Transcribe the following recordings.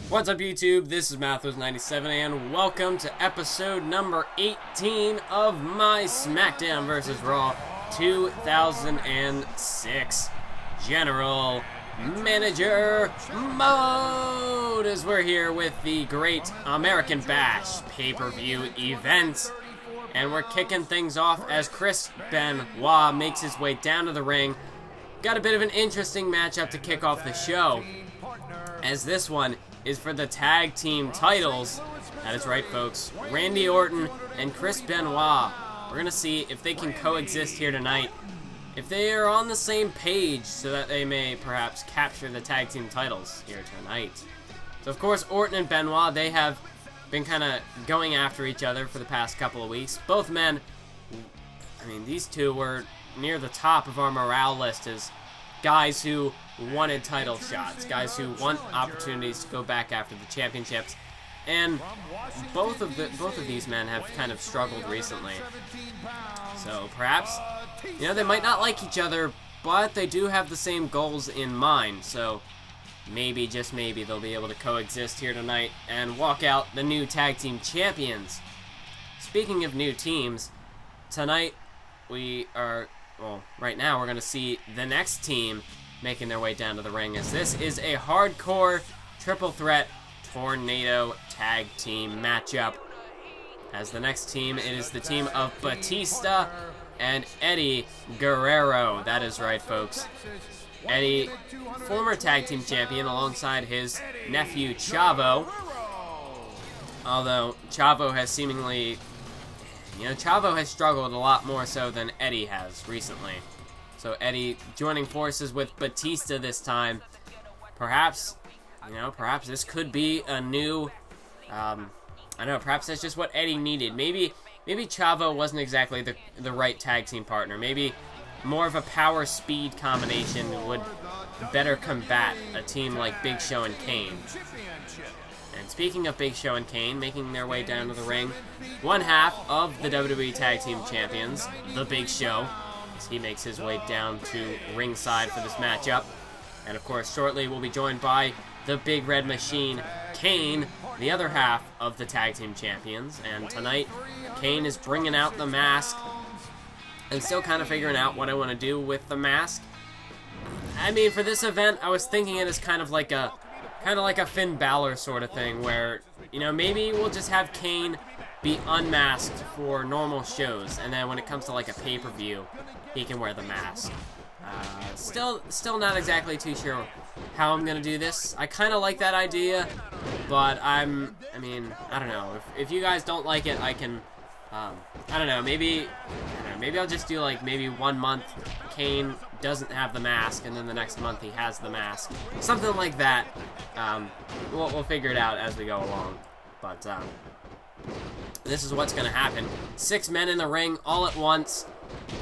What's up, YouTube? This is Mathos97 and welcome to episode number 18 of my SmackDown vs. Raw 2006 General Manager Mode, as we're here with the Great American Bash pay-per-view event. And we're kicking things off as Chris Benoit makes his way down to the ring. Got a bit of an interesting matchup to kick off the show, as this one is for the tag team titles. That is right, folks. Randy Orton and Chris Benoit. We're going to see if they can coexist here tonight, if they are on the same page, so that they may perhaps capture the tag team titles here tonight. So, of course, Orton and Benoit, they have been kind of going after each other for the past couple of weeks. Both men, I mean, these two were near the top of our morale list as guys who wanted title shots, guys who want opportunities to go back after the championships, and both of these men have kind of struggled recently. So perhaps, you know, they might not like each other, but they do have the same goals in mind. So maybe, just maybe, they'll be able to coexist here tonight and walk out the new tag team champions. Speaking of new teams, tonight we are, well, right now we're going to see the next team making their way down to the ring, as this is a hardcore triple threat tornado tag team matchup. As the next team, it is the team of Batista and Eddie Guerrero. That is right, folks. Eddie, former tag team champion alongside his nephew Chavo. Although Chavo has seemingly, Chavo has struggled a lot more so than Eddie has recently. So Eddie joining forces with Batista this time. Perhaps, perhaps this could be a new, perhaps that's just what Eddie needed. Maybe Chavo wasn't exactly the right tag team partner. Maybe more of a power-speed combination would better combat a team like Big Show and Kane. And speaking of Big Show and Kane making their way down to the ring, one half of the WWE Tag Team Champions, the Big Show, as he makes his way down to ringside for this matchup. And of course, shortly we'll be joined by the Big Red Machine, Kane, the other half of the Tag Team Champions. And tonight, Kane is bringing out the mask. I'm still kind of figuring out what I want to do with the mask. I mean, for this event, I was thinking it as kind of like a Finn Balor sort of thing, where, maybe we'll just have Kane be unmasked for normal shows, and then when it comes to like a pay-per-view, he can wear the mask. Still not exactly too sure how I'm gonna do this. I kind of like that idea, but I don't know. If you guys don't like it, I can, maybe I'll just do like maybe 1 month Kane doesn't have the mask, and then the next month he has the mask. Something like that. We'll figure it out as we go along. But this is what's going to happen. 6 men in the ring all at once,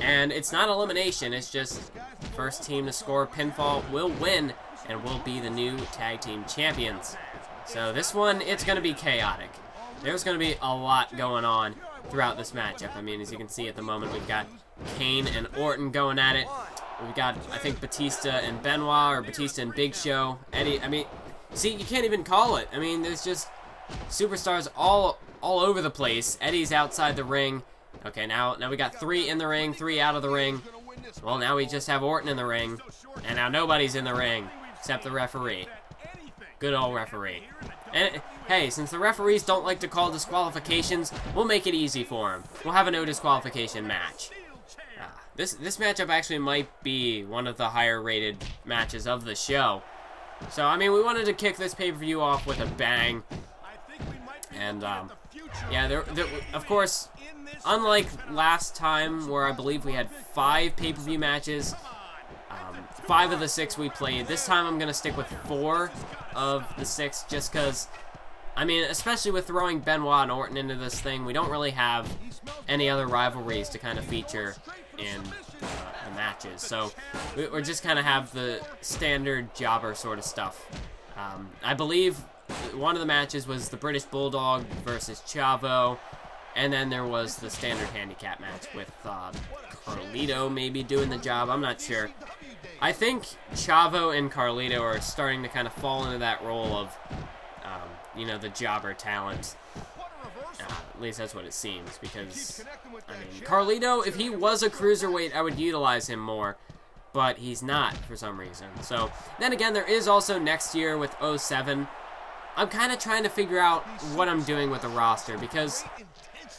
and it's not elimination. It's just first team to score pinfall will win and will be the new tag team champions. So this one, it's going to be chaotic. There's going to be a lot going on throughout this matchup. I mean, as you can see at the moment, we've got Kane and Orton going at it. We've got, I think, Batista and Benoit, or Batista and Big Show. Eddie, see, you can't even call it. There's just superstars all over the place. Eddie's outside the ring. Okay, now we got 3 in the ring, 3 out of the ring. Well, now we just have Orton in the ring, and now nobody's in the ring except the referee. Good old referee. And hey, since the referees don't like to call disqualifications, we'll make it easy for them. We'll have a no disqualification match. This matchup actually might be one of the higher rated matches of the show. So, we wanted to kick this pay-per-view off with a bang. And, of course, unlike last time where I believe we had 5 pay-per-view matches, 5 of the 6 we played, this time I'm going to stick with 4 of the 6 just because, especially with throwing Benoit and Orton into this thing, we don't really have any other rivalries to kind of feature in the matches. So we're just kind of have the standard jobber sort of stuff. I believe one of the matches was the British Bulldog versus Chavo, and then there was the standard handicap match with Carlito maybe doing the job. I'm not sure. I think Chavo and Carlito are starting to kind of fall into that role of you know, the jobber talent. At least that's what it seems, because, I mean, Carlito, if he was a cruiserweight, I would utilize him more, but he's not for some reason. So, then again, there is also next year with 07. I'm kind of trying to figure out what I'm doing with the roster, because,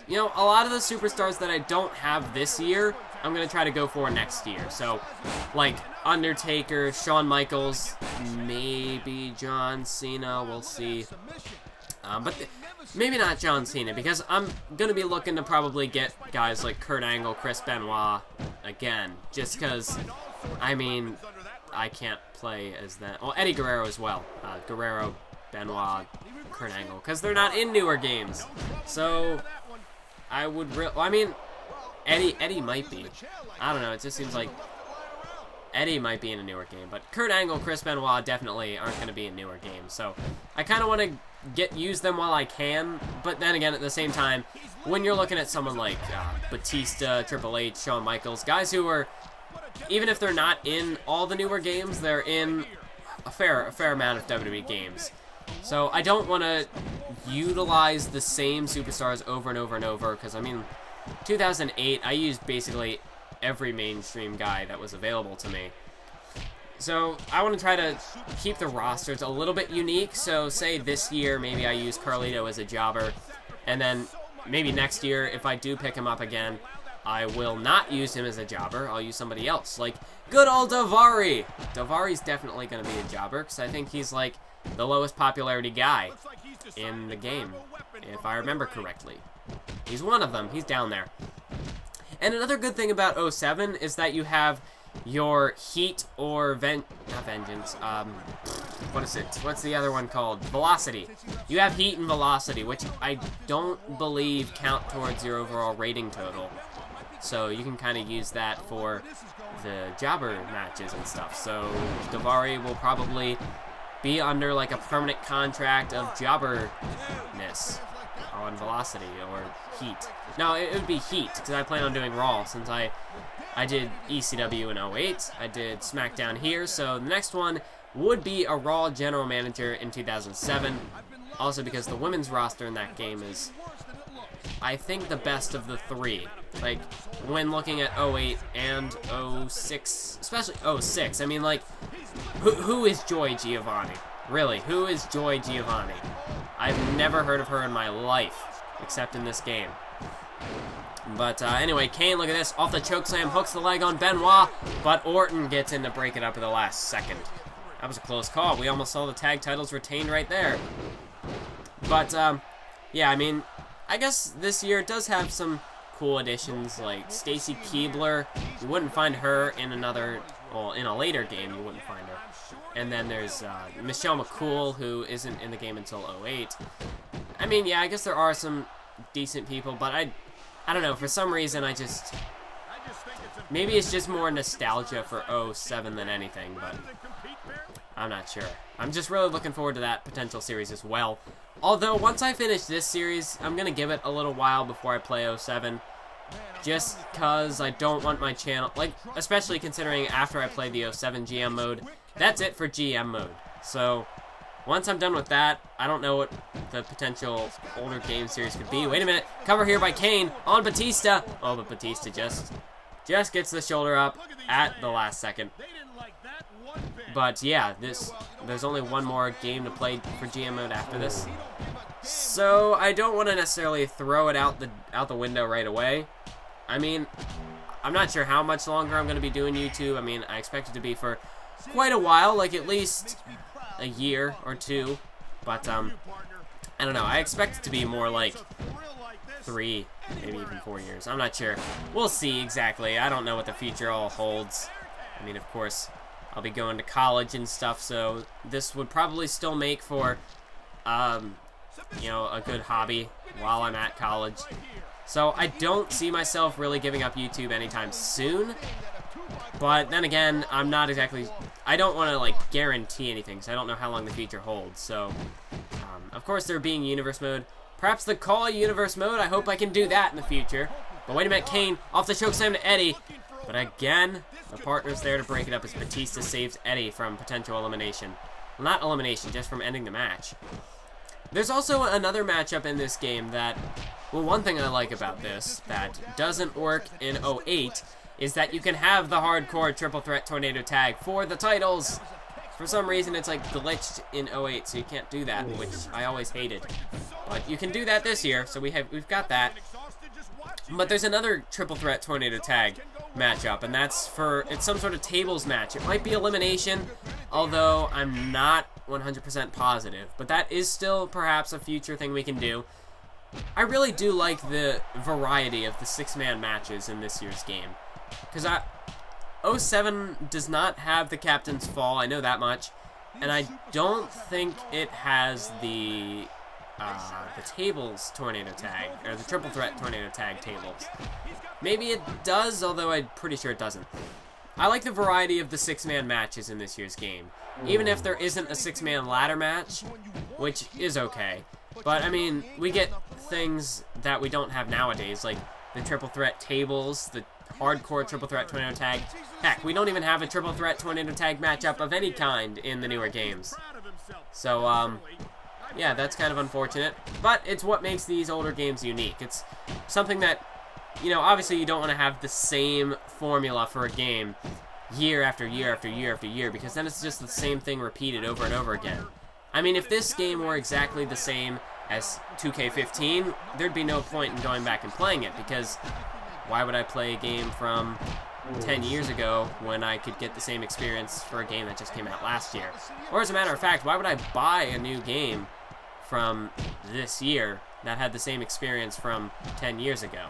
you know, a lot of the superstars that I don't have this year, I'm going to try to go for next year. So, like, Undertaker, Shawn Michaels, maybe John Cena, we'll see. But maybe not John Cena, because I'm going to be looking to probably get guys like Kurt Angle, Chris Benoit again, just because, I mean, I can't play as that. Well, Eddie Guerrero as well. Guerrero, Benoit, Kurt Angle, because they're not in newer games. So, I would I mean, Eddie might be. I don't know, it just seems like Eddie might be in a newer game, but Kurt Angle, Chris Benoit definitely aren't going to be in newer games. So, I kind of want to use them while I can, but then again, at the same time, when you're looking at someone like Batista, Triple H, Shawn Michaels, guys who are, even if they're not in all the newer games, they're in a fair amount of WWE games. So I don't want to utilize the same superstars over and over and over, because I mean, 2008, I used basically every mainstream guy that was available to me. So I want to try to keep the rosters a little bit unique. So say this year, maybe I use Carlito as a jobber, and then maybe next year, if I do pick him up again, I will not use him as a jobber. I'll use somebody else, like good old Daivari. Daivari's definitely going to be a jobber, because I think he's like the lowest popularity guy in the game, if I remember correctly. He's one of them. He's down there. And another good thing about 07 is that you have your Heat or not Vengeance, what is it? What's the other one called? Velocity. You have Heat and Velocity, which I don't believe count towards your overall rating total. So you can kind of use that for the jobber matches and stuff. So Daivari will probably be under like a permanent contract of jobberness on Velocity or Heat. No, it would be Heat, because I plan on doing Raw, since I did ECW in 08, I did SmackDown here, so the next one would be a Raw General Manager in 2007, also because the women's roster in that game is, I think, the best of the three. Like, when looking at 08 and 06, especially 06, I mean, like, who is Joy Giovanni? Really, who is Joy Giovanni? I've never heard of her in my life, except in this game. But anyway, Kane, look at this, off the chokeslam, hooks the leg on Benoit, but Orton gets in to break it up at the last second. That was a close call. We almost saw the tag titles retained right there. But, yeah, I mean, I guess this year it does have some cool additions, like Stacy Keibler. You wouldn't find her in another, well, in a later game, you wouldn't find her. And then there's Michelle McCool, who isn't in the game until 08. I mean, yeah, I guess there are some decent people, but I don't know, for some reason I just, maybe it's just more nostalgia for 07 than anything, but I'm not sure. I'm just really looking forward to that potential series as well. Although, once I finish this series, I'm going to give it a little while before I play 07, just because I don't want my channel, like, especially considering after I play the 07 GM mode, that's it for GM mode. So, once I'm done with that, I don't know what the potential older game series could be. Wait a minute. Cover here by Kane on Batista. Oh, but Batista just gets the shoulder up at the last second. But yeah, there's only one more game to play for GM mode after this. So I don't want to necessarily throw it out the window right away. I mean, I'm not sure how much longer I'm going to be doing YouTube. I mean, I expect it to be for quite a while, like at least a year or two, but I don't know, I expect it to be more like 3, maybe even 4 years. I'm not sure. We'll see exactly. I don't know what the future all holds. I mean, of course, I'll be going to college and stuff, so this would probably still make for, you know, a good hobby while I'm at college. So I don't see myself really giving up YouTube anytime soon. But then again, I'm not exactly, I don't want to like guarantee anything, so I don't know how long the future holds. So, of course, there being universe mode, perhaps the call universe mode, I hope I can do that in the future. But wait a minute, Kane off the chokeslam to Eddie. But again, the partner's there to break it up as Batista saves Eddie from potential elimination. Well, not elimination, just from ending the match. There's also another matchup in this game that, well, one thing I like about this that doesn't work in 08 is that you can have the hardcore triple threat tornado tag for the titles. For some reason, it's like glitched in 08, so you can't do that, which I always hated. But you can do that this year, so we've got that. But there's another triple threat tornado tag matchup, and it's some sort of tables match. It might be elimination, although I'm not 100% positive. But that is still perhaps a future thing we can do. I really do like the variety of the 6-man matches in this year's game. Because 07 does not have the captain's fall, I know that much. And I don't think it has the tables tornado tag, or the triple threat tornado tag tables. Maybe it does, although I'm pretty sure it doesn't. I like the variety of the 6-man matches in this year's game. Even if there isn't a 6-man ladder match, which is okay. But, I mean, we get things that we don't have nowadays, like the triple threat tables, the hardcore triple threat tornado tag. Heck, we don't even have a triple threat tornado tag matchup of any kind in the newer games. So, yeah, that's kind of unfortunate. But it's what makes these older games unique. It's something that, you know, obviously you don't want to have the same formula for a game year after year after year after year, because then it's just the same thing repeated over and over again. I mean, if this game were exactly the same as 2K15, there'd be no point in going back and playing it, because why would I play a game from 10 years ago when I could get the same experience for a game that just came out last year? Or as a matter of fact, why would I buy a new game from this year that had the same experience from 10 years ago?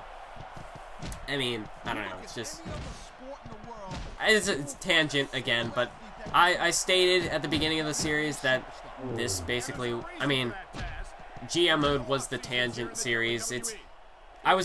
I mean, I don't know, it's a tangent again, but I stated at the beginning of the series that this basically, I mean, GM mode was the tangent series. I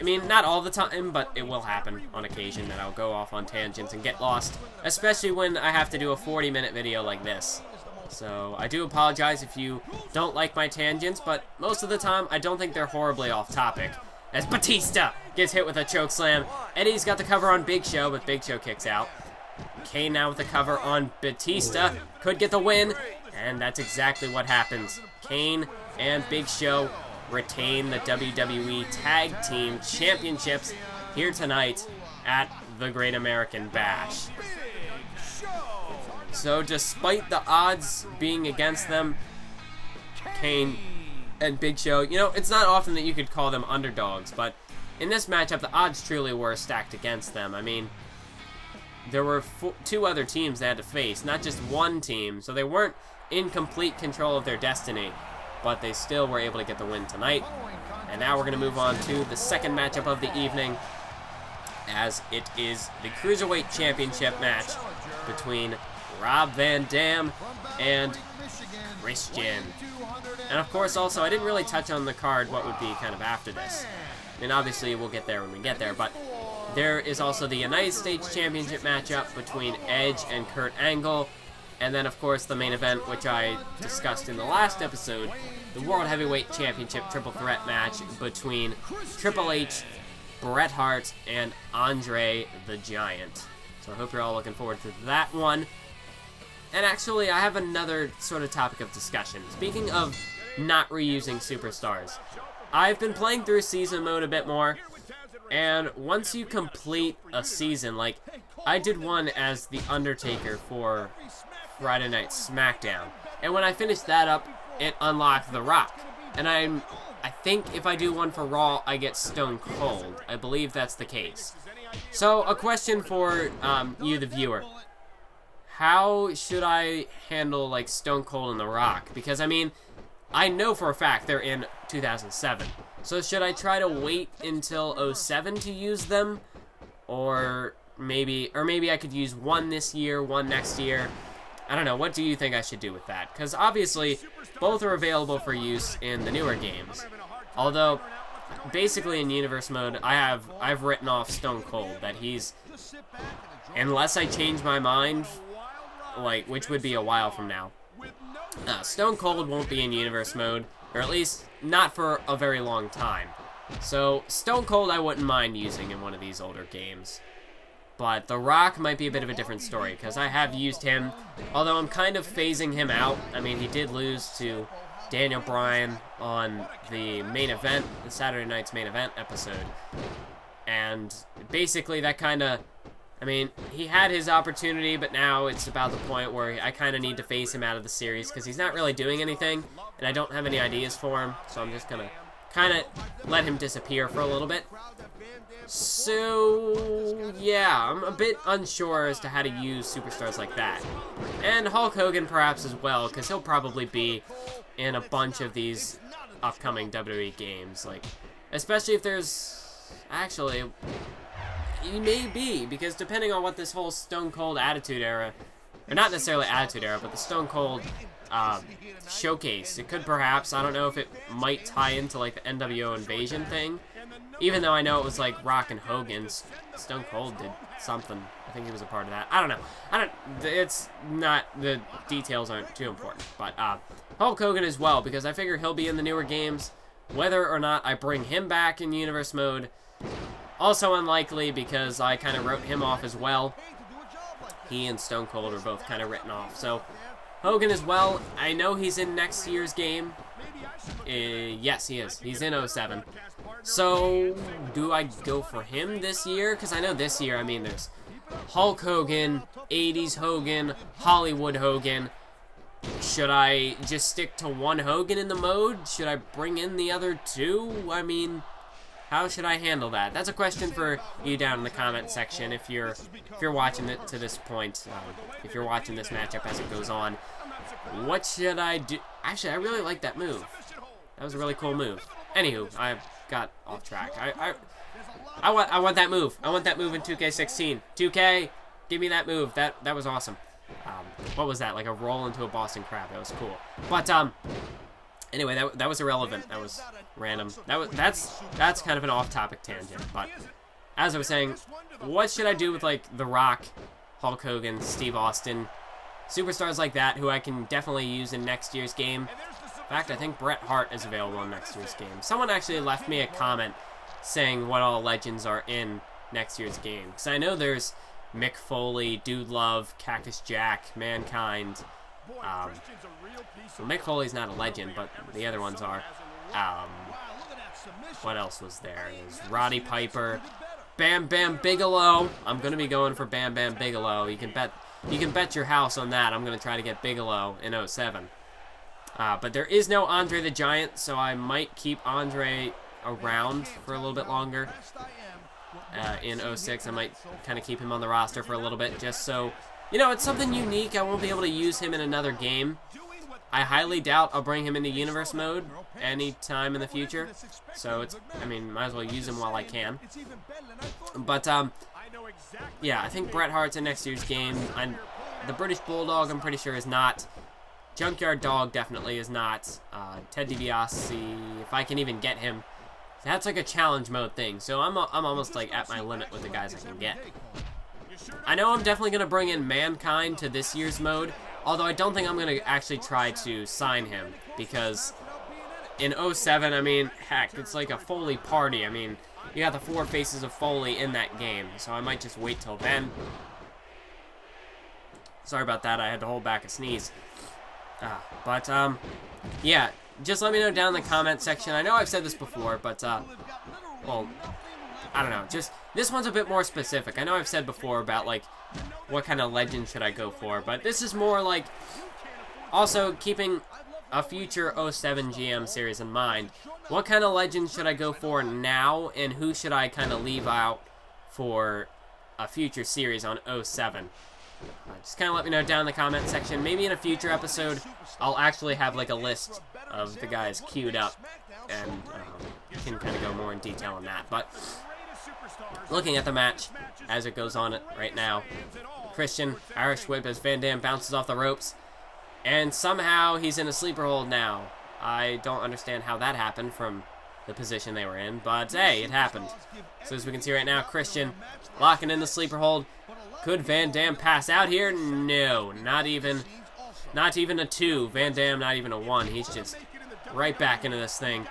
mean, not all the time, but it will happen on occasion that I'll go off on tangents and get lost, especially when I have to do a 40-minute video like this. So I do apologize if you don't like my tangents, but most of the time I don't think they're horribly off topic. As Batista gets hit with a chokeslam, Eddie's got the cover on Big Show, but Big Show kicks out. Kane now with the cover on Batista, could get the win, and that's exactly what happens. Kane and Big Show retain the WWE Tag Team Championships here tonight at the Great American Bash. So despite the odds being against them, Kane and Big Show, you know, it's not often that you could call them underdogs, but in this matchup, the odds truly were stacked against them. I mean, there were two other teams they had to face, not just one team, so they weren't in complete control of their destiny, but they still were able to get the win tonight. And now we're going to move on to the second matchup of the evening, as it is the Cruiserweight Championship match between Rob Van Dam and Christian. And of course, also, I didn't really touch on the card what would be kind of after this. I mean, obviously, we'll get there when we get there, but there is also the United States Championship matchup between Edge and Kurt Angle. And then, of course, the main event, which I discussed in the last episode, the World Heavyweight Championship triple threat match between Triple H, Bret Hart, and Andre the Giant. So I hope you're all looking forward to that one. And actually, I have another sort of topic of discussion. Speaking of not reusing superstars, I've been playing through season mode a bit more, and once you complete a season, like, I did one as The Undertaker for Friday Night SmackDown, and when I finished that up, it unlocked The Rock, and I think if I do one for Raw, I get Stone Cold. I believe that's the case. So, a question for you, the viewer. How should I handle, like, Stone Cold and The Rock? Because, I mean, I know for a fact they're in 2007. So should I try to wait until 07 to use them? Or maybe I could use one this year, one next year. I don't know. What do you think I should do with that? Because obviously, both are available for use in the newer games. Although, basically in Universe mode, I've written off Stone Cold. That he's, unless I change my mind, like, which would be a while from now, Stone Cold won't be in Universe mode, or at least not for a very long time. So Stone Cold I wouldn't mind using in one of these older games. But The Rock might be a bit of a different story, because I have used him, although I'm kind of phasing him out. I mean, he did lose to Daniel Bryan on the main event, the Saturday night's main event episode. And basically that kind of, I mean, he had his opportunity, but now it's about the point where I kind of need to phase him out of the series because he's not really doing anything, and I don't have any ideas for him, so I'm just going to kind of let him disappear for a little bit. So, yeah, I'm a bit unsure as to how to use superstars like that. And Hulk Hogan perhaps as well, because he'll probably be in a bunch of these upcoming WWE games. Like, especially if there's... Actually, he may be, because depending on what this whole Stone Cold Attitude Era... Or not necessarily Attitude Era, but the Stone Cold showcase. It could perhaps, I don't know if it might tie into like the NWO Invasion thing. Even though I know it was like Rock and Hogan's, Stone Cold did something. I think he was a part of that. I don't know. It's not, the details aren't too important. But Hulk Hogan as well, because I figure he'll be in the newer games. Whether or not I bring him back in universe mode, also unlikely because I kind of wrote him off as well. He and Stone Cold were both kind of written off. So Hogan as well. I know he's in next year's game. Yes, he is. He's in 07. So, do I go for him this year? Because I know this year, I mean, there's Hulk Hogan, 80s Hogan, Hollywood Hogan. Should I just stick to one Hogan in the mode? Should I bring in the other two? I mean, how should I handle that? That's a question for you down in the comment section if you're watching it to this point. If you're watching this matchup as it goes on. What should I do? Actually, I really like that move. That was a really cool move. Anywho, I got off track. I want that move. I want that move in 2K16. 2K, give me that move. That was awesome. What was that? Like a roll into a Boston Crab. That was cool. But anyway, that was irrelevant. That was random. That's kind of an off-topic tangent. But as I was saying, what should I do with like The Rock, Hulk Hogan, Steve Austin, superstars like that who I can definitely use in next year's game? In fact, I think Bret Hart is available in next year's game. Someone actually left me a comment saying what all legends are in next year's game. Because I know there's Mick Foley, Dude Love, Cactus Jack, Mankind. Well, Mick Foley's not a legend, but the other ones are. What else was there? There's Roddy Piper, Bam Bam Bigelow. I'm going to be going for Bam Bam Bigelow. You can bet your house on that. I'm going to try to get Bigelow in 07. But there is no Andre the Giant, so I might keep Andre around for a little bit longer. In 06, I might kind of keep him on the roster for a little bit, just so, you know, it's something unique. I won't be able to use him in another game. I highly doubt I'll bring him into universe mode anytime in the future. So it's, I mean, might as well use him while I can. But, yeah, I think Bret Hart's in next year's game. The British Bulldog, I'm pretty sure, is not. Junkyard Dog definitely is not. Ted DiBiase, if I can even get him. That's like a challenge mode thing, so I'm almost like at my limit with the guys I can get. I know I'm definitely going to bring in Mankind to this year's mode, although I don't think I'm going to actually try to sign him, because in 07, I mean, heck, it's like a Foley party. I mean, you got the 4 faces of Foley in that game, so I might just wait till then. Sorry about that, I had to hold back a sneeze. But, yeah, just let me know down in the comment section. I know I've said this before, but, well, I don't know. Just, this one's a bit more specific. I know I've said before about, like, what kind of legend should I go for, but this is more like, also keeping a future 07 GM series in mind. What kind of legend should I go for now, and who should I kind of leave out for a future series on 07? Just kind of let me know down in the comment section. Maybe in a future episode, I'll actually have like a list of the guys queued up, and can kind of go more in detail on that. But looking at the match as it goes on right now, Christian, Irish whip as Van Dam bounces off the ropes, and somehow he's in a sleeper hold now. I don't understand how that happened from the position they were in, but hey, it happened. So as we can see right now, Christian locking in the sleeper hold. Could Van Dam pass out here? No, not even a 2. Van Dam, not even a 1. He's just right back into this thing.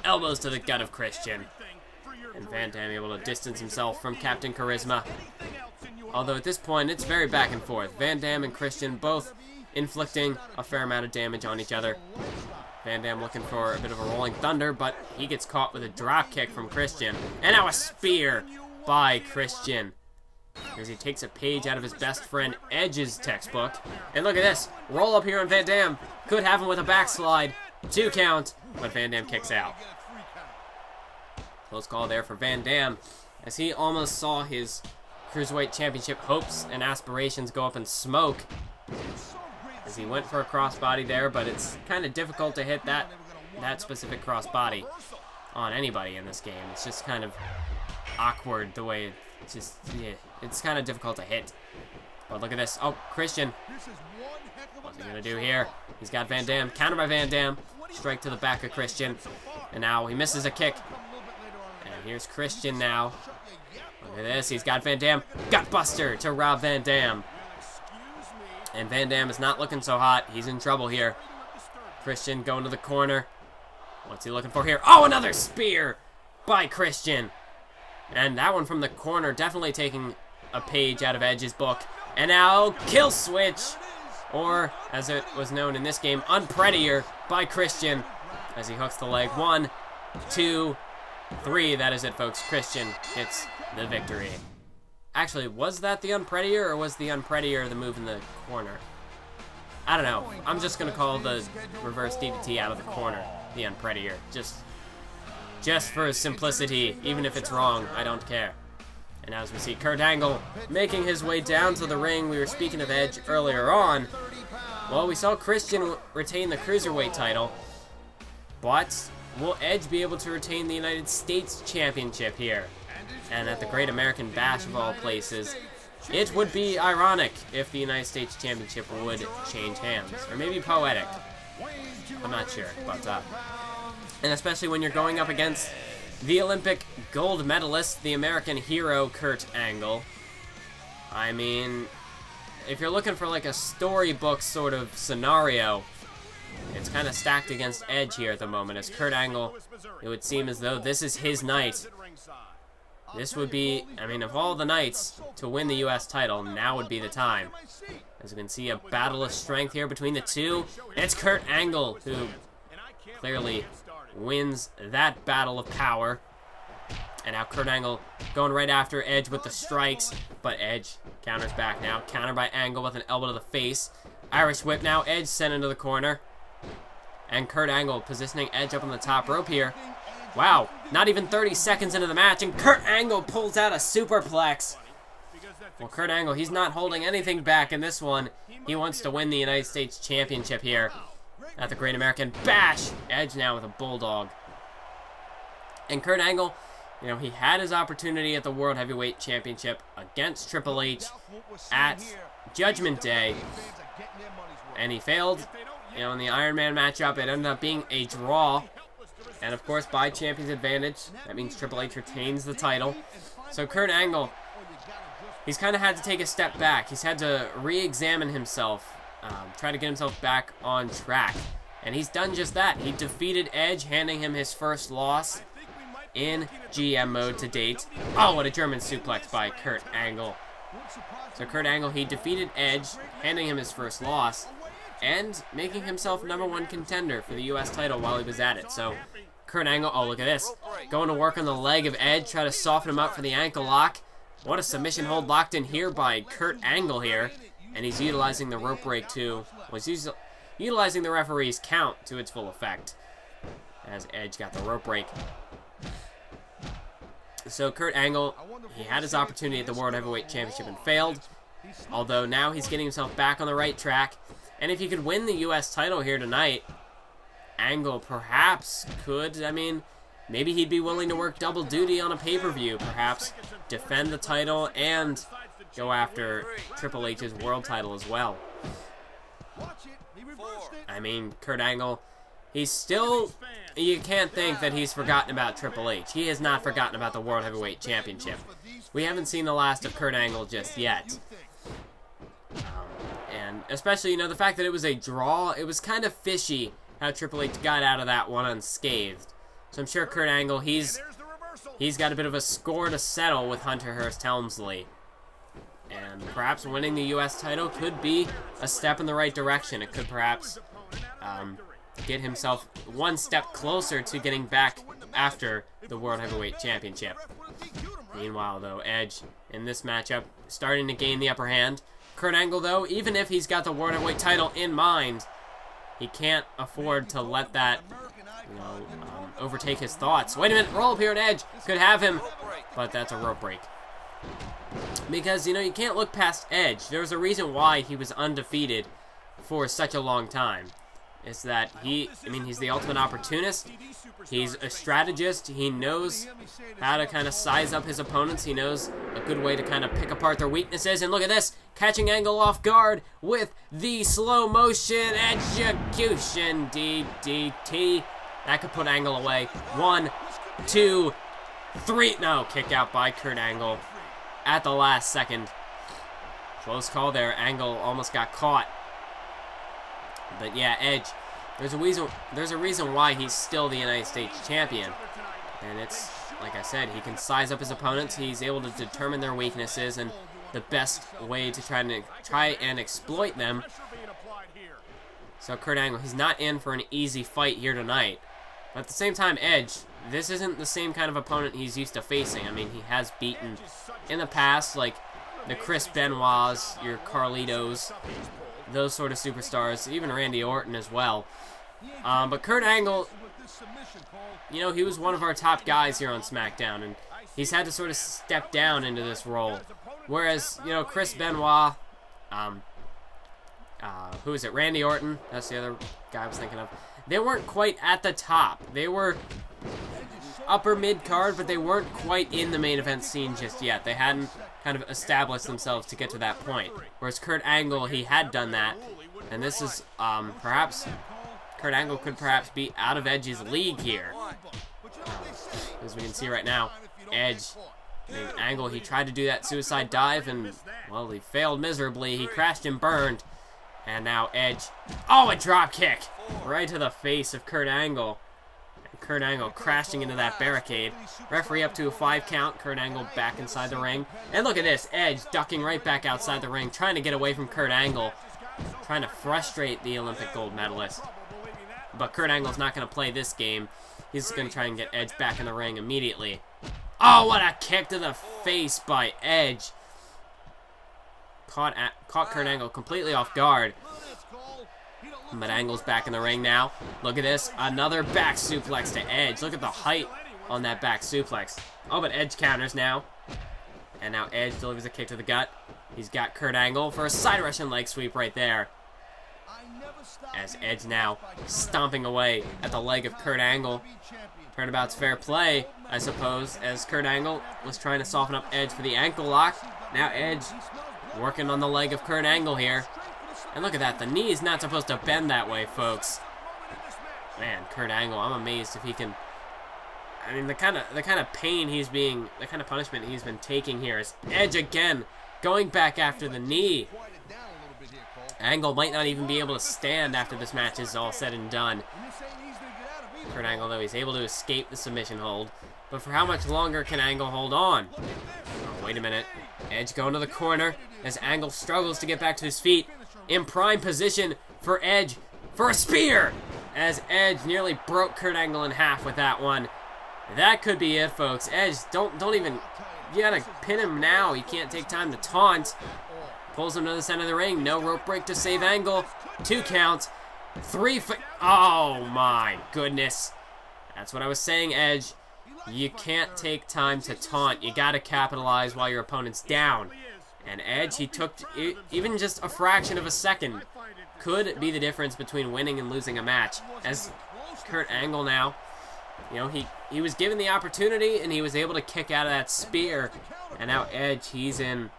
Elbows to the gut of Christian. And Van Dam able to distance himself from Captain Charisma. Although at this point, it's very back and forth. Van Dam and Christian both inflicting a fair amount of damage on each other. Van Dam looking for a bit of a rolling thunder, but he gets caught with a drop kick from Christian. And now a spear by Christian, as he takes a page out of his best friend Edge's textbook. And look at this. Roll up here on Van Dam. Could have him with a backslide. 2 count, but Van Dam kicks out. Close call there for Van Dam, as he almost saw his Cruiserweight Championship hopes and aspirations go up in smoke, as he went for a crossbody there, but it's kind of difficult to hit that specific crossbody on anybody in this game. It's just kind of awkward the way it's kind of difficult to hit. But look at this. Oh, Christian. What's he going to do here? He's got Van Dam. Counter by Van Dam. Strike to the back of Christian. And now he misses a kick. And here's Christian now. Look at this. He's got Van Dam. Gutbuster to Rob Van Dam. And Van Dam is not looking so hot. He's in trouble here. Christian going to the corner. What's he looking for here? Oh, another spear by Christian. And that one from the corner, definitely taking a page out of Edge's book. And now, kill switch, or as it was known in this game, unprettier by Christian, as he hooks the leg. 1, 2, 3. That is it, folks. Christian gets the victory. Actually, was that the unprettier, or was the unprettier the move in the corner? I don't know. I'm just going to call the reverse DDT out of the corner the unprettier. Just for simplicity, even if it's wrong, I don't care. And as we see Kurt Angle making his way down to the ring, we were speaking of Edge earlier on. Well, we saw Christian retain the Cruiserweight title, but will Edge be able to retain the United States Championship here? And at the Great American Bash of all places, it would be ironic if the United States Championship would change hands. Or maybe poetic. I'm not sure, but and especially when you're going up against the Olympic gold medalist, the American hero, Kurt Angle. I mean, if you're looking for like a storybook sort of scenario, it's kind of stacked against Edge here at the moment. As Kurt Angle, it would seem as though this is his night. This would be, I mean, of all the nights to win the U.S. title, now would be the time. As you can see, a battle of strength here between the two. And it's Kurt Angle who clearly wins that battle of power. And now Kurt Angle going right after Edge with the strikes, but Edge counters back now. Counter by Angle with an elbow to the face. Irish whip now. Edge sent into the corner. And Kurt Angle positioning Edge up on the top rope here. Wow, not even 30 seconds into the match, and Kurt Angle pulls out a superplex. Well, Kurt Angle, he's not holding anything back in this one. He wants to win the United States Championship here at the Great American Bash. Edge now with a bulldog. And Kurt Angle, you know, he had his opportunity at the World Heavyweight Championship against Triple H at Judgment Day, and he failed. You know, in the Iron Man matchup, it ended up being a draw. And of course, by champion's advantage, that means Triple H retains the title. So Kurt Angle, he's kind of had to take a step back. He's had to re-examine himself, try to get himself back on track. And he's done just that. He defeated Edge, handing him his first loss in GM mode to date. Oh, what a German suplex by Kurt Angle. So Kurt Angle, he defeated Edge, handing him his first loss, and making himself #1 contender for the U.S. title while he was at it. So Kurt Angle, oh, look at this. Going to work on the leg of Edge, try to soften him up for the ankle lock. What a submission hold locked in here by Kurt Angle here. And he's utilizing the rope break to, well, he's utilizing the referee's count to its full effect, as Edge got the rope break. So Kurt Angle, he had his opportunity at the World Heavyweight Championship and failed. Although now he's getting himself back on the right track. And if he could win the U.S. title here tonight, Angle perhaps could, I mean, maybe he'd be willing to work double duty on a pay-per-view, perhaps defend the title and go after Triple H's world title as well. I mean, Kurt Angle, he's still, you can't think that he's forgotten about Triple H. He has not forgotten about the World Heavyweight Championship. We haven't seen the last of Kurt Angle just yet. And especially, you know, the fact that it was a draw, it was kind of fishy how Triple H got out of that one unscathed. So I'm sure Kurt Angle, he's got a bit of a score to settle with Hunter Hearst Helmsley. And perhaps winning the U.S. title could be a step in the right direction. It could perhaps get himself one step closer to getting back after the World Heavyweight Championship. Meanwhile, though, Edge in this matchup starting to gain the upper hand. Kurt Angle, though, even if he's got the World Heavyweight title in mind, he can't afford to let that, overtake his thoughts. Wait a minute, roll up here, and Edge could have him, but that's a rope break. Because, you can't look past Edge. There's a reason why he was undefeated for such a long time. Is that he's the ultimate opportunist. He's a strategist. He knows how to kind of size up his opponents. He knows a good way to kind of pick apart their weaknesses. And look at this, catching Angle off guard with the slow motion execution DDT. That could put Angle away. 1, 2, 3. No, kick out by Kurt Angle at the last second. Close call there. Angle almost got caught. But yeah, Edge, there's a reason why he's still the United States champion. And it's, like I said, he can size up his opponents. He's able to determine their weaknesses and the best way to try and exploit them. So Kurt Angle, he's not in for an easy fight here tonight. But at the same time, Edge, this isn't the same kind of opponent he's used to facing. I mean, he has beaten in the past, like the Chris Benoits, your Carlitos, those sort of superstars, even Randy Orton as well. But Kurt Angle, he was one of our top guys here on SmackDown, and he's had to sort of step down into this role. Whereas, Chris Benoit, who is it? Randy Orton, that's the other guy I was thinking of. They weren't quite at the top. They were upper mid-card, but they weren't quite in the main event scene just yet. They hadn't kind of established themselves to get to that point. Whereas Kurt Angle, he had done that. And this is, perhaps, Kurt Angle could perhaps be out of Edge's league here. As we can see right now, Edge, Angle, he tried to do that suicide dive, and, well, he failed miserably. He crashed and burned. And now Edge, a drop kick right to the face of Kurt Angle. Kurt Angle crashing into that barricade. Referee up to a 5 count. Kurt Angle back inside the ring. And look at this. Edge ducking right back outside the ring, trying to get away from Kurt Angle. Trying to frustrate the Olympic gold medalist. But Kurt Angle's not going to play this game. He's going to try and get Edge back in the ring immediately. Oh, what a kick to the face by Edge. Caught Kurt Angle completely off guard. But Angle's back in the ring now. Look at this. Another back suplex to Edge. Look at the height on that back suplex. Oh, but Edge counters now. And now Edge delivers a kick to the gut. He's got Kurt Angle for a side Russian leg sweep right there. As Edge now stomping away at the leg of Kurt Angle. Turnabout's fair play, I suppose, as Kurt Angle was trying to soften up Edge for the ankle lock. Now Edge working on the leg of Kurt Angle here. And look at that. The knee is not supposed to bend that way, folks. Man, Kurt Angle, I'm amazed if he can. I mean, the kind of pain the kind of punishment he's been taking here is Edge again going back after the knee. Angle might not even be able to stand after this match is all said and done. Kurt Angle, though, he's able to escape the submission hold. But for how much longer can Angle hold on? Oh, wait a minute. Edge going to the corner as Angle struggles to get back to his feet. In prime position for Edge for a spear, as Edge nearly broke Kurt Angle in half with that one. That could be it, folks. Edge, don't even, you gotta pin him now. You can't take time to taunt. Pulls him to the center of the ring. No rope break to save Angle. 2 count. 3 oh my goodness. That's what I was saying, Edge. You can't take time to taunt. You gotta capitalize while your opponent's down. And Edge, he took even just a fraction of a second. Could be the difference between winning and losing a match. As Kurt Angle now, he was given the opportunity and he was able to kick out of that spear. And now Edge, he's in.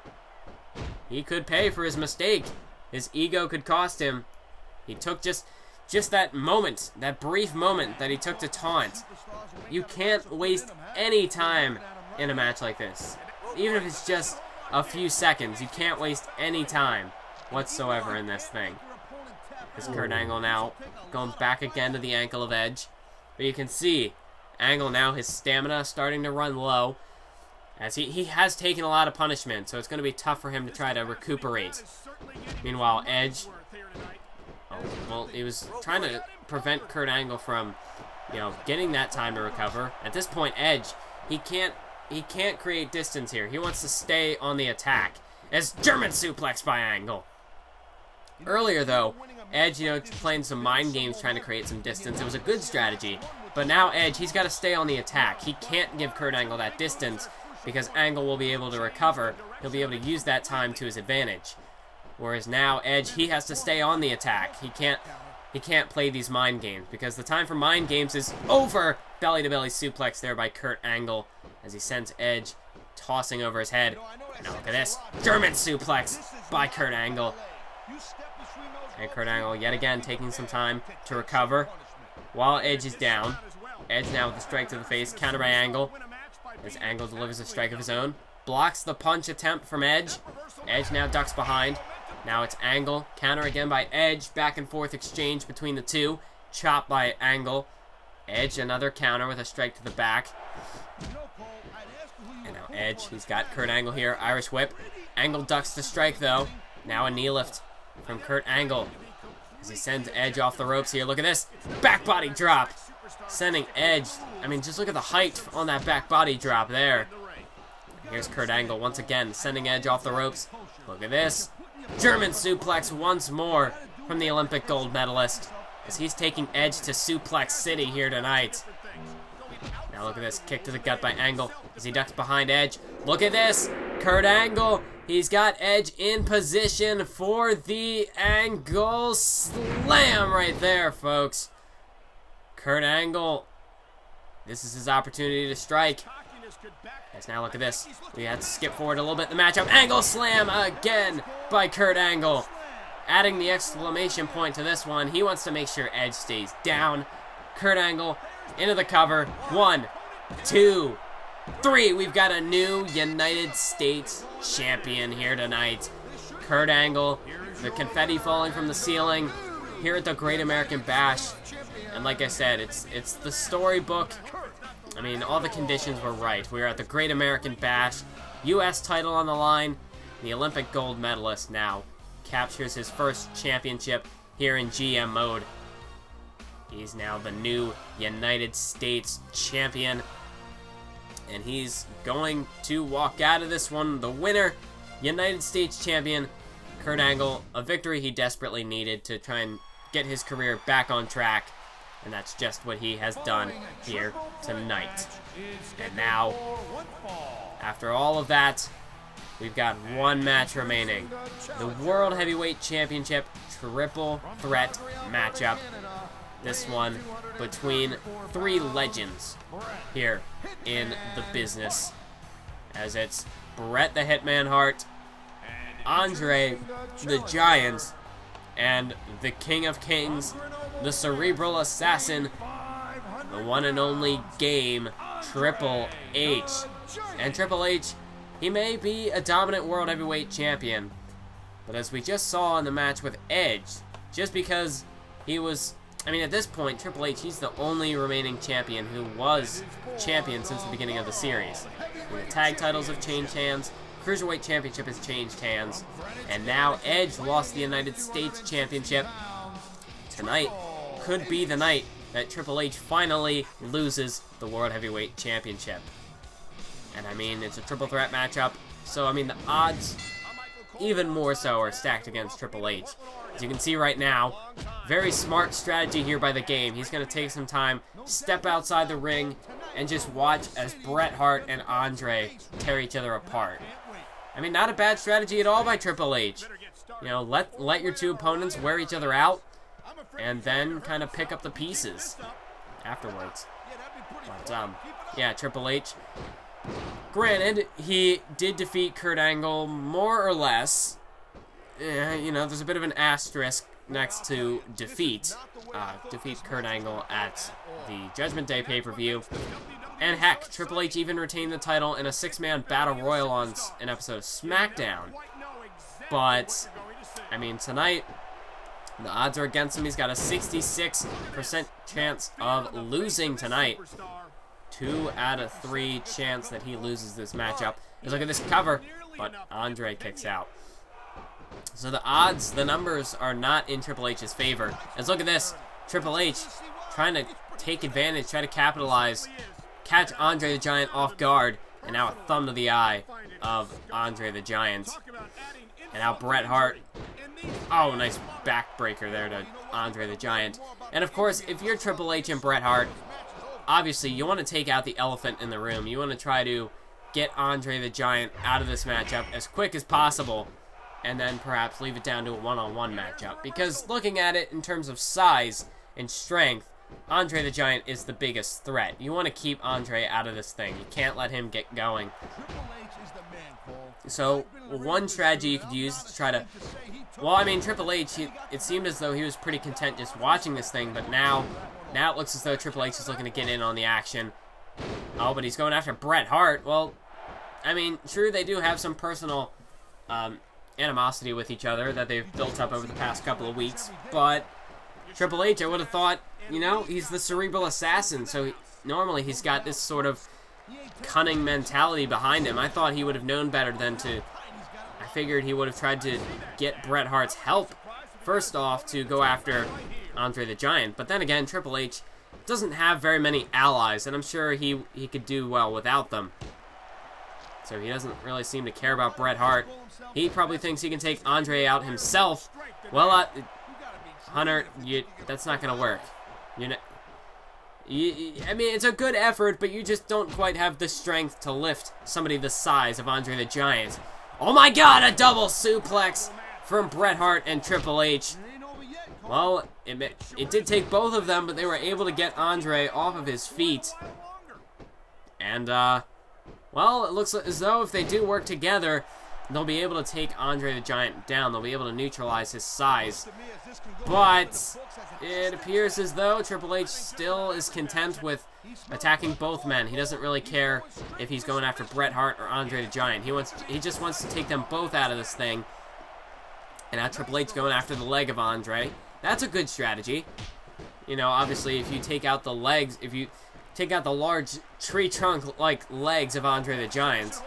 He could pay for his mistake. His ego could cost him. He took just that moment, that brief moment that he took to taunt. You can't waste any time in a match like this. Even if it's just a few seconds, you can't waste any time whatsoever in this thing. This Kurt Angle now going back again to the ankle of Edge. But you can see Angle now, his stamina starting to run low. As he has taken a lot of punishment, so it's going to be tough for him to try to recuperate. Meanwhile, Edge, he was trying to prevent Kurt Angle from, you know, getting that time to recover. At this point, Edge, he can't create distance here. He wants to stay on the attack. As German suplex by Angle. Earlier, though, Edge, you know, playing some mind games, trying to create some distance. It was a good strategy. But now Edge, he's got to stay on the attack. He can't give Kurt Angle that distance because Angle will be able to recover. He'll be able to use that time to his advantage. Whereas now Edge, he has to stay on the attack. He can't play these mind games because the time for mind games is over. Belly-to-belly suplex there by Kurt Angle as he sends Edge tossing over his head. And now look at this. German suplex by Kurt Angle. And Kurt Angle yet again taking some time to recover while Edge is down. Edge now with a strike to the face, counter by Angle. As Angle delivers a strike of his own. Blocks the punch attempt from Edge. Edge now ducks behind. Now it's Angle. Counter again by Edge. Back and forth exchange between the two. Chop by Angle. Edge another counter with a strike to the back. And now Edge, he's got Kurt Angle here. Irish whip. Angle ducks the strike though. Now a knee lift from Kurt Angle as he sends Edge off the ropes here. Look at this. Back body drop. Sending Edge. I mean, just look at the height on that back body drop there. Here's Kurt Angle once again sending Edge off the ropes. Look at this. German suplex once more from the Olympic gold medalist as he's taking Edge to Suplex City here tonight. Now look at this. Kick to the gut by Angle as he ducks behind Edge. Look at this. Kurt Angle. He's got Edge in position for the Angle Slam right there, folks. Kurt Angle. This is his opportunity to strike. Yes, now look at this. We had to skip forward a little bit in the matchup. Angle Slam again by Kurt Angle. Adding the exclamation point to this one. He wants to make sure Edge stays down. Kurt Angle into the cover. 1, 2, 3. We've got a new United States champion here tonight. Kurt Angle. The confetti falling from the ceiling here at the Great American Bash. And like I said, it's the storybook. I mean, all the conditions were right. We were at the Great American Bash. U.S. title on the line. The Olympic gold medalist now captures his first championship here in GM mode. He's now the new United States champion. And he's going to walk out of this one the winner. United States champion, Kurt Angle. A victory he desperately needed to try and get his career back on track. And that's just what he has done here tonight. And now, after all of that, we've got one match remaining. The World Heavyweight Championship Triple Threat matchup. This one between three legends here in the business. As it's Bret the Hitman Hart, Andre the Giant, and the King of Kings, the Cerebral Assassin, the one and only Game, Triple H. And Triple H, he may be a dominant World Heavyweight Champion, but as we just saw in the match with Edge, just because he was, I mean, at this point, Triple H, he's the only remaining champion who was champion since the beginning of the series. And the tag titles have changed hands, Cruiserweight Championship has changed hands, and now Edge lost the United States Championship. Tonight could be the night that Triple H finally loses the World Heavyweight Championship. And I mean, it's a triple threat matchup, so I mean, the odds even more so are stacked against Triple H. As you can see right now, very smart strategy here by the Game. He's going to take some time, step outside the ring, and just watch as Bret Hart and Andre tear each other apart. I mean, not a bad strategy at all by Triple H. You know, let your two opponents wear each other out, and then kind of pick up the pieces afterwards. But, yeah, Triple H. Granted, he did defeat Kurt Angle more or less. You know, there's a bit of an asterisk next to defeat Kurt Angle at the Judgment Day pay-per-view. And heck, Triple H even retained the title in a 6-man battle royal on an episode of SmackDown. But, I mean, tonight, the odds are against him. He's got a 66% chance of losing tonight. 2 out of 3 chance that he loses this matchup. Let's look at this cover, but Andre kicks out. So the odds, the numbers are not in Triple H's favor. Let's look at this. Triple H trying to take advantage, try to capitalize, catch Andre the Giant off guard, and now a thumb to the eye of Andre the Giant. And now Bret Hart. Oh, nice backbreaker there to Andre the Giant. And of course, if you're Triple H and Bret Hart, obviously you want to take out the elephant in the room. You want to try to get Andre the Giant out of this matchup as quick as possible, and then perhaps leave it down to a one-on-one matchup. Because looking at it in terms of size and strength, Andre the Giant is the biggest threat. You want to keep Andre out of this thing. You can't let him get going. So, one strategy you could use is to try to... Well, I mean, Triple H, it seemed as though he was pretty content just watching this thing, but now it looks as though Triple H is looking to get in on the action. Oh, but he's going after Bret Hart. Well, I mean, true, they do have some personal animosity with each other that they've built up over the past couple of weeks, but Triple H, I would have thought, you know, he's the cerebral assassin, so normally he's got this sort of cunning mentality behind him. I thought he would have known better than to... I figured he would have tried to get Bret Hart's help, first off, to go after Andre the Giant. But then again, Triple H doesn't have very many allies, and I'm sure he could do well without them. So he doesn't really seem to care about Bret Hart. He probably thinks he can take Andre out himself. Well, Hunter, that's not going to work. I mean, it's a good effort, but you just don't quite have the strength to lift somebody the size of Andre the Giant. Oh my God, a double suplex from Bret Hart and Triple H. Well, it did take both of them, but they were able to get Andre off of his feet. And, well, it looks as though if they do work together, they'll be able to take Andre the Giant down. They'll be able to neutralize his size. But it appears as though Triple H still is content with attacking both men. He doesn't really care if he's going after Bret Hart or Andre the Giant. He just wants to take them both out of this thing. And now Triple H going after the leg of Andre. That's a good strategy. You know, obviously, if you take out the legs, if you take out the large tree trunk-like legs of Andre the Giant,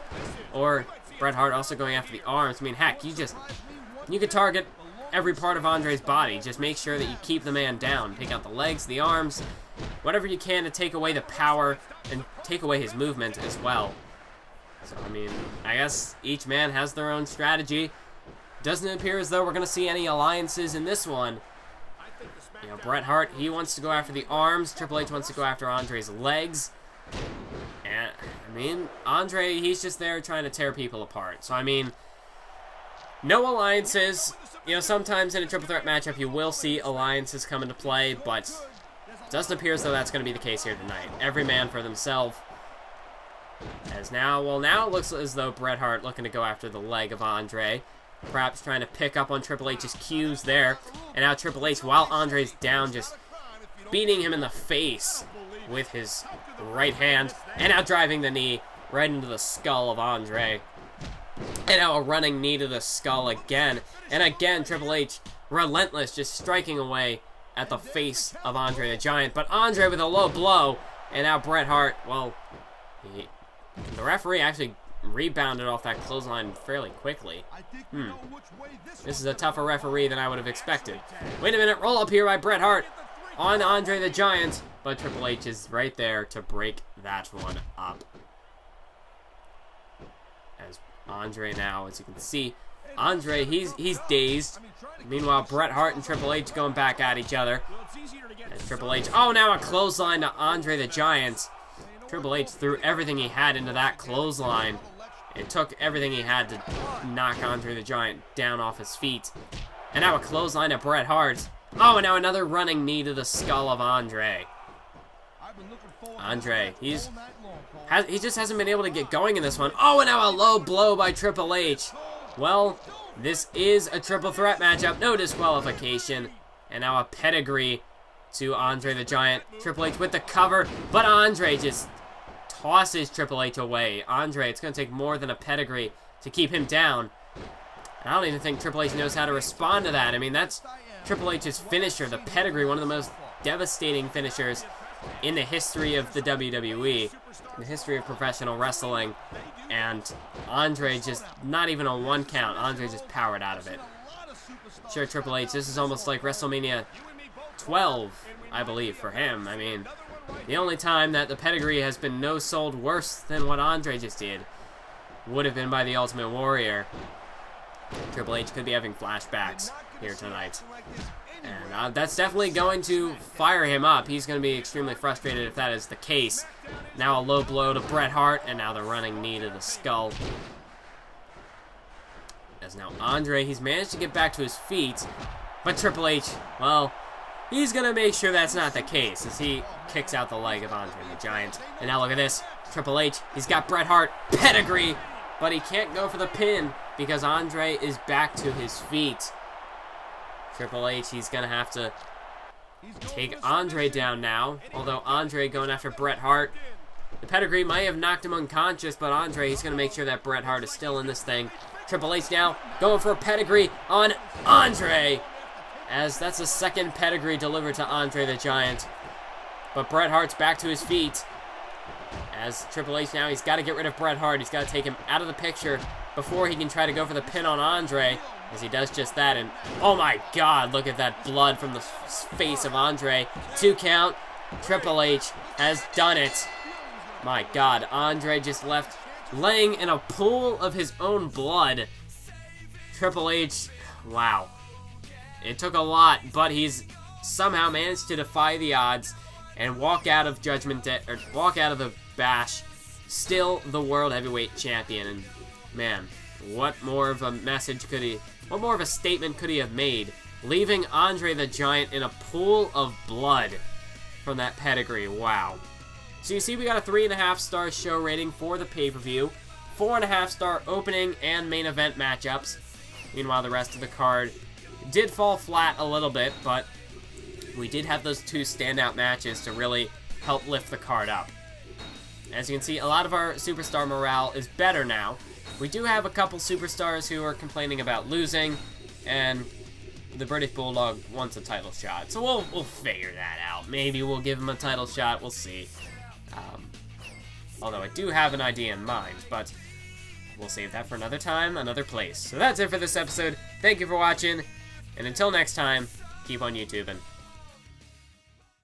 or Bret Hart also going after the arms, I mean, heck, you could target every part of Andre's body. Just make sure that you keep the man down. Take out the legs, the arms, whatever you can to take away the power and take away his movement as well. So, I mean, I guess each man has their own strategy. Doesn't appear as though we're going to see any alliances in this one. You know, Bret Hart, he wants to go after the arms. Triple H wants to go after Andre's legs. And, I mean, Andre, he's just there trying to tear people apart. So, I mean, no alliances. You know, sometimes in a triple threat matchup, you will see alliances come into play, but it doesn't appear as though that's going to be the case here tonight. Every man for themselves. As now, well, now it looks as though Bret Hart looking to go after the leg of Andre. Perhaps trying to pick up on Triple H's cues there. And now Triple H, while Andre's down, just beating him in the face with his right hand. And now driving the knee right into the skull of Andre. And now a running knee to the skull again. And again, Triple H, relentless, just striking away at the face of Andre the Giant. But Andre with a low blow. And now Bret Hart, well, the referee actually rebounded off that clothesline fairly quickly. This is a tougher referee than I would have expected. Wait a minute, roll up here by Bret Hart on Andre the Giant. But Triple H is right there to break that one up. As Andre now, as you can see, Andre, he's dazed. Meanwhile, Bret Hart and Triple H going back at each other. As Triple H, oh, now a clothesline to Andre the Giant. Triple H threw everything he had into that clothesline. It took everything he had to knock Andre the Giant down off his feet. And now a clothesline to Bret Hart. Oh, and now another running knee to the skull of Andre. Andre, he just hasn't been able to get going in this one. Oh, and now a low blow by Triple H. Well, this is a triple threat matchup. No disqualification. And now a pedigree to Andre the Giant. Triple H with the cover, but Andre just tosses Triple H away. Andre, it's going to take more than a pedigree to keep him down. I don't even think Triple H knows how to respond to that. I mean, that's Triple H's finisher, the pedigree, one of the most devastating finishers in the history of the WWE, in the history of professional wrestling. And Andre just, not even a 1 count, Andre just powered out of it. Sure, Triple H, this is almost like WrestleMania 12 I believe, for him. I mean, the only time that the pedigree has been no-sold worse than what Andre just did would have been by the Ultimate Warrior. Triple H could be having flashbacks here tonight. And that's definitely going to fire him up. He's going to be extremely frustrated if that is the case. Now a low blow to Bret Hart, and now the running knee to the skull. As now Andre, he's managed to get back to his feet, but Triple H, well, he's going to make sure that's not the case as he kicks out the leg of Andre the Giant. And now look at this. Triple H, he's got Bret Hart, pedigree, but he can't go for the pin because Andre is back to his feet. Triple H, he's going to have to take Andre down now, although Andre going after Bret Hart. The pedigree might have knocked him unconscious, but Andre, he's going to make sure that Bret Hart is still in this thing. Triple H now going for a pedigree on Andre, as that's a second pedigree delivered to Andre the Giant. But Bret Hart's back to his feet. As Triple H now, he's got to get rid of Bret Hart. He's got to take him out of the picture before he can try to go for the pin on Andre, as he does just that. And oh my God, look at that blood from the face of Andre. 2 count. Triple H has done it. My God, Andre just left laying in a pool of his own blood. Triple H, wow. It took a lot, but he's somehow managed to defy the odds and walk out of walk out of the Bash still the World Heavyweight Champion. And man, what more of a statement could he have made, leaving Andre the Giant in a pool of blood from that pedigree? Wow. So you see, we got a 3.5-star show rating for the pay-per-view, 4.5-star opening and main event matchups. Meanwhile, the rest of the card did fall flat a little bit, but we did have those 2 standout matches to really help lift the card up. As you can see, a lot of our superstar morale is better now. We do have a couple superstars who are complaining about losing, and the British Bulldog wants a title shot. So we'll figure that out. Maybe we'll give him a title shot. We'll see. Although I do have an idea in mind, but we'll save that for another time, another place. So that's it for this episode. Thank you for watching, and until next time, keep on YouTubing.